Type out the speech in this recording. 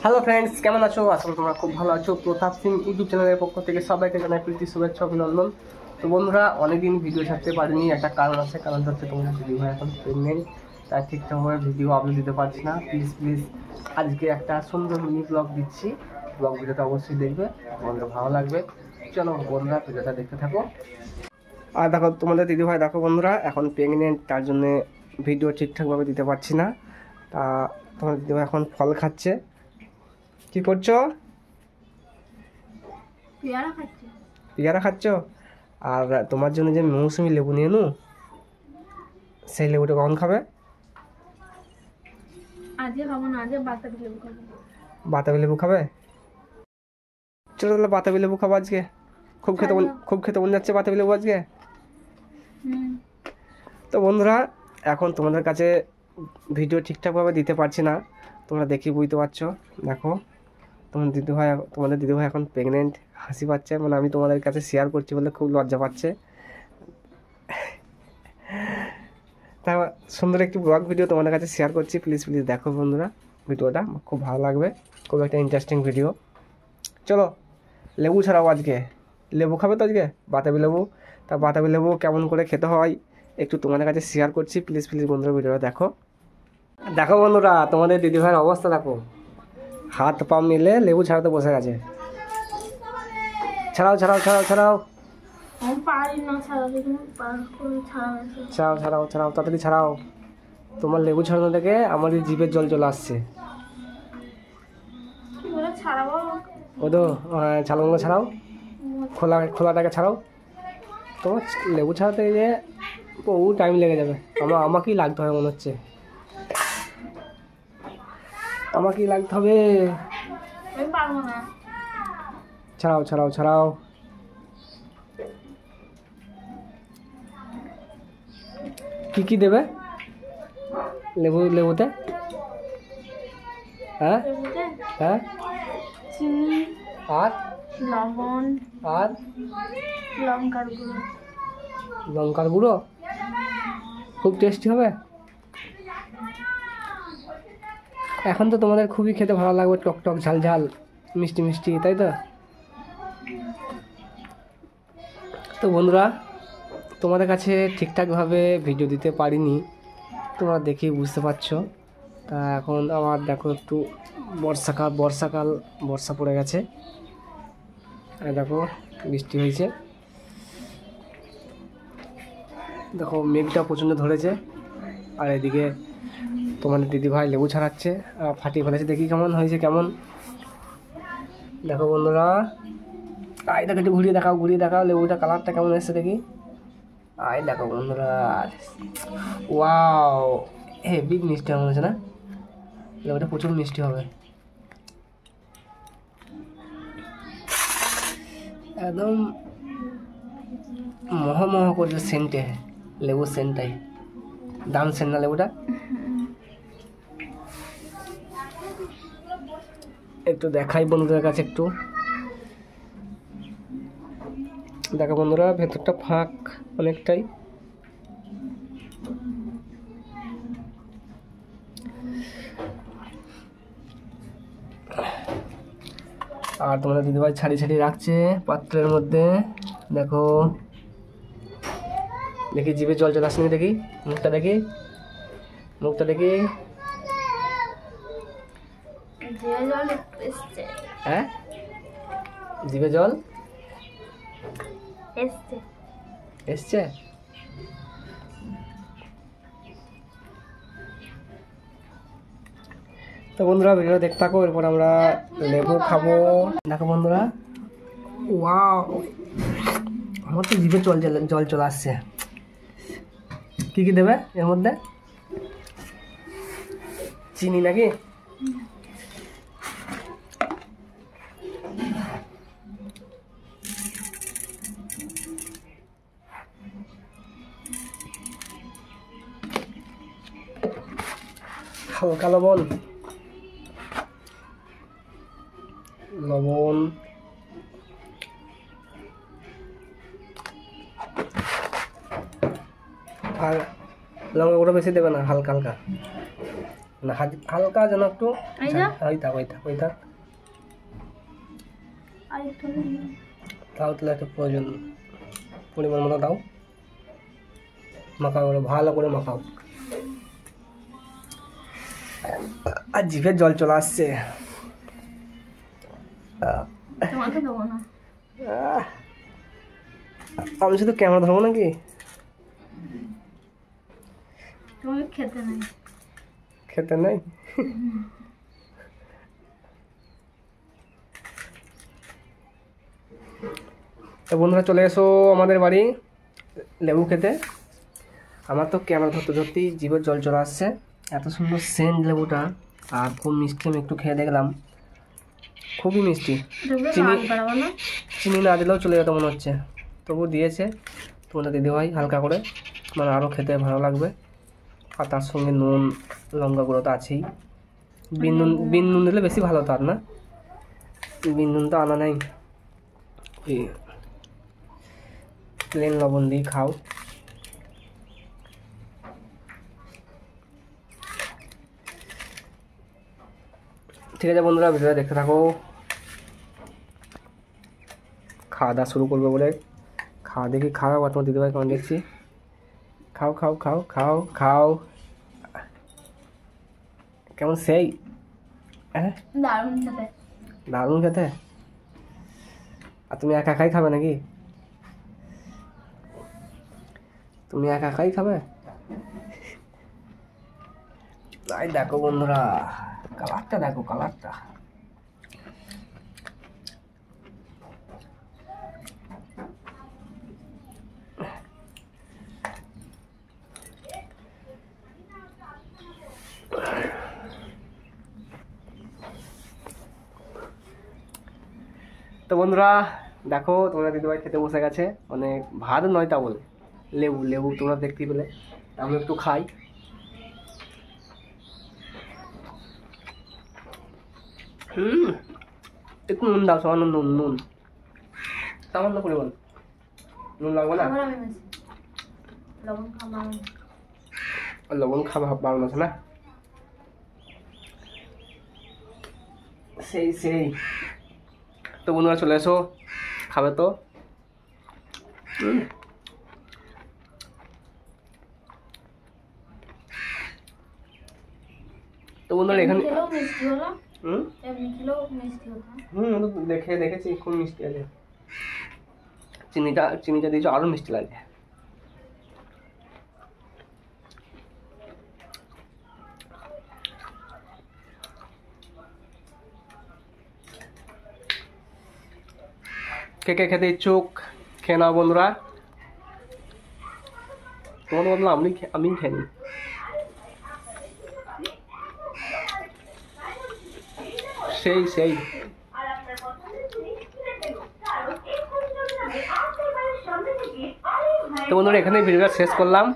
Hello friends, কেমন আছো? আসলে তোমরা খুব ভালো আছো। প্রতাপ সিং ইউটিউব চ্যানেলের পক্ষ থেকে সবাইকে জানাই প্রীতি, শুভেচ্ছা, অভিনন্দন। তো বন্ধুরা, অনেকদিন ভিডিও ছাড়তে পারিনি, একটা কারণ আছে। কারণটা হচ্ছে তোমাদের ভিডিও ভাই এখন প্রেগনেন্ট, তাই ঠিকঠাকভাবে ভিডিও আপলোড দিতে পারছি না। প্লিজ আজকে একটা সুন্দর মিনি ব্লগ দিচ্ছি। ব্লগ ভিডিওটা অবশ্যই দেখবে, তোমাদের ভালো লাগবে। চলো বন্ধুরা, ভিডিওটা দেখতে থাকো। আর দেখো তোমাদের দিদিভাই, দেখো বন্ধুরা এখন প্রেগনেন্ট, তার জন্যে ভিডিও ঠিকঠাকভাবে দিতে পারছি না। তা তোমাদের দিদিভাই এখন ফল খাচ্ছে। কি করছো? পেয়ারা খাচ্ছ? আর তোমার জন্য যে মৌসুমি লেবু নিয়ে নু, সেই লেবুটা কখন খাবে? আজকে খাবো না, আজকে বাতাবি লেবু খাবো। বাতাবি লেবু খাবে? চলো তাহলে বাতাবি লেবু খাবো আজকে। খুব খেতে মন যাচ্ছে বাতাবি লেবু আজকে। তো বন্ধুরা, এখন তোমাদের কাছে ভিডিও ঠিকঠাকভাবে দিতে পারছি না, তোমরা দেখি বুঝতে পারছো। দেখো তোমাদের দিদিভাই এখন প্রেগনেন্ট, হাসি পাচ্ছে, মানে আমি তোমাদের কাছে শেয়ার করছি বলে খুব লজ্জা পাচ্ছে। তা সুন্দর একটি ব্লগ ভিডিও তোমাদের কাছে শেয়ার করছি, প্লিজ দেখো বন্ধুরা, ভিডিওটা খুব ভালো লাগবে, খুব একটা ইন্টারেস্টিং ভিডিও। চলো লেবু ছাড়াও, আজকে লেবু খাবে তো আজকে, বাতাবি লেবু। তা বাতাবি লেবু কেমন করে খেতে হয় একটু তোমাদের কাছে শেয়ার করছি, প্লিজ বন্ধুরা ভিডিওটা দেখো। দেখো বন্ধুরা, তোমাদের দিদিভাইয়ের অবস্থা দেখো, হাত পা মিলে লেবু ছাড়াতে বসে গেছে। ছাড়াও তাড়াতাড়ি ছাড়াও। তোমার লেবু ছাড়ানো দেখে আমাদের জিভের জল চলে আসছে। ও তো ছাড়ানো, ছাড়াও, খোলাটাকে ছাড়াও। তোমার লেবু ছাড়াতে যে বহু টাইম লেগে যাবে। আমাকেই লাগতে হবে মনে হচ্ছে, আমাকেই লাগতে হবে। ছাড়াও। কি দেবে লেবুতে? হ্যাঁ, চিনি আর লবণ আর লঙ্কার গুঁড়ো। খুব টেস্টি হবে। এখন তো তোমাদের খুবই খেতে ভালো লাগবে, টক ঝাল মিষ্টি, তাই তো? তো বন্ধুরা, তোমাদের কাছে ঠিকঠাকভাবে ভিডিও দিতে পারিনি, তোমরা দেখেই বুঝতে পারছো। তা এখন আমার দেখো একটু বর্ষা পড়ে গেছে, দেখো বৃষ্টি হয়েছে, দেখো মেঘটা প্রচণ্ড ধরেছে। আর এদিকে তোমাদের দিদিভাই লেবু ছাড়াচ্ছে, ফাটিয়ে ফেলেছে। দেখি কেমন হয়েছে, কেমন দেখো বন্ধুরা। দেখো একটু ঘুরিয়ে দেখাও লেবুটা, কালারটা কেমন এসেছে দেখি। দেখো বন্ধুরা, ওয়াও, হেভি মিষ্টি মনে হচ্ছে না? লেবুটা প্রচুর মিষ্টি হবে, একদম মহ করছে সেন্টে, লেবুর সেন্টটাই দাম সেন্ট না লেবুটা। একটু দেখাই বন্ধুদের কাছে, একটু দেখো বন্ধুরা, ভেতরটা ফাঁক অনেকটাই। আর তোমাদের দিদিভাই ছাড়ি রাখছে পাত্রের মধ্যে। দেখো জিভে জল চলে আসেনি, দেখি মুখটা দেখি হ্যাঁ, জিভে জল এসছে। তো বন্ধুরা, ভিডিও দেখতে থাকো, এরপর আমরা লেবু খাবো। দেখো বন্ধুরা, ওয়াও, আমার তো জিভে জল চলে আসছে। কি দেবে এর মধ্যে? চিনি নাকি? হালকা লবণ আর লঙ্কা গুঁড়ো বেশি দেবে না, হালকা না হালকা যেন একটু এই যে? ওই থাক ওই থাক ওই থাক। আর একটু নেই। তাও তাহলে একটা প্রয়োজন পরিমাণ মতো দাও, মাখাও ভালো করে মাখাও। আর জিভের জল চলে আসছে। তোমাকে দেবো না। আমি শুধু ক্যামেরা ধরবো নাকি? তোমাকে খেতে নেই। খেতে নেই? তো বন্ধুরা চলে এসো আমাদের বাড়ি লেবু খেতে। আমার তো ক্যামেরা ধরতে ধরতেই জিভের জল চলে আসছে, এত সুন্দর সেন্ট লেবুটা, আর খুব মিষ্টি। আমি একটু খেয়ে দেখলাম, খুবই মিষ্টি। চিনি চিনি না দিলেও চলে যেত মনে হচ্ছে, তবু দিয়েছে তোমাদের দিদিভাই হালকা করে, মানে আরও খেতে ভালো লাগবে। আর তার সঙ্গে নুন লঙ্কা গুঁড়ো তো আছেই, বিন নুন দিলে বেশি ভালো। তার না বিন নুন তো আনা নাই, ওই প্লেন লবণ দিয়ে খাও। ঠিক আছে বন্ধুরা, ভিডিওটা দেখতে থাকো। খাওয়া দাওয়া শুরু করবে বলে খাওয়া দেখি খাও, আর তোমার দিদিভাই কেমন দেখছি। খাও খাও খাও খাও খাও। কেমন সেই? হ্যাঁ দারুণ খেতে। দারুণ খেতে। আর তুমি একা একাই খাবে নাকি? তুমি একা একাই খাবে? তাই দেখো বন্ধুরা, কালারটা দেখো, কালারটা। তো বন্ধুরা দেখো, তোমরা দিদিভাই খেতে বসে গেছে, মানে ভাত নয় তা বলে লেবু লেবু তোমরা দেখতেই পেলে। আমি একটু খাই। একটু নুন দাও, সামান্য নুন, নুন সামান্য পরিমাণ নুন লাগবে না? লবণ খাওয়া বাড়ানো আছে না? সেই সেই। তো বন্ধুরা চলে এসো, খাবে তো। তো বন্ধুরা এখানে দেখেছি খুব মিষ্টি আছে। চিনিটা দিয়েছো আরো মিষ্টি লাগে। কে কে খেতে ইচ্ছুক খেয়ে নাও বন্ধুরা। তোমাদের বদলে আমি খেয়ে নিই। সেই সেই। তো বন্ধুরা এখানে ভিডিওটা শেষ করলাম।